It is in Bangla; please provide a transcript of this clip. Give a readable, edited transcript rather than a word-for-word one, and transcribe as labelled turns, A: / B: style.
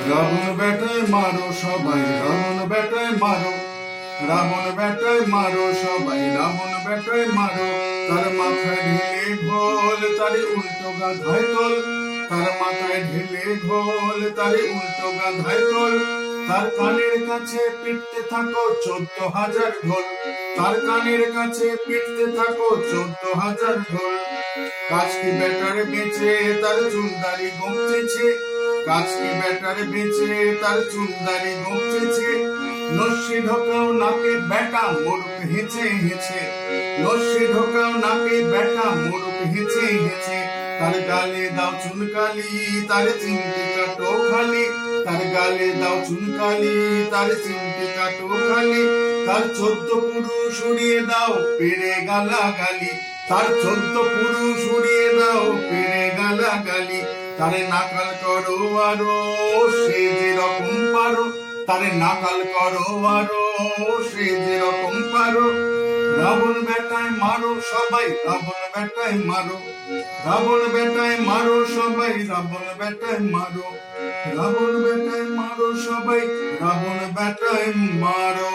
A: রাবণ বেটায় মারো সবাই, রাবণ বেটায় মারো, রাবণ বেটায় মারো সবাই, রাবণ বেটায় মারো। তার মাথায় ঢেলে ঢোল, তারে উল্টো গাধায় তোল, তার মাথায় ঢেলে ঢোল, তারে উল্টো গাধায় তোল। তার কানের কাছে পিটতে থাকো 14,000 ঢোল, তার কানের কাছে পিটতে থাকো 14,000 ঢোল। কাজকি বেটার বেঁচে তার চুলদারি গমছেছে, কাজকি বেটার বেঁচে তার চুলদারি গমছেছে। নস্যি ঢোকাও নাকে বেটা মোরক হেঁচে হেঁচে, নস্যি ঢোকাও নাকে বেটা মোরক হেঁচে হেঁচে। তার গালে দাও চুনকালি, তার চিমটি কাটো খালি, তার গালে দাও চুনকালি, তার চিমটি কাটো খালি। তার 14 পুরুষ উড়িয়ে দাও পেরে গালাগালি, তার 14 পুরুষ উড়িয়ে দাও পেরে গালাগালি। তারে নাকাল করো আরো সে যেরকম পারো, তারে নাকাল করো আরো সে যেরকম পারো। রাবণ বেটায় মারো সবাই, রাবণ বেটায় মারো, রাবণ বেটায় মারো সবাই, রাবণ বেটায় মারো, রাবণ বেটায় মারো সবাই, রাবণ বেটায় মারো।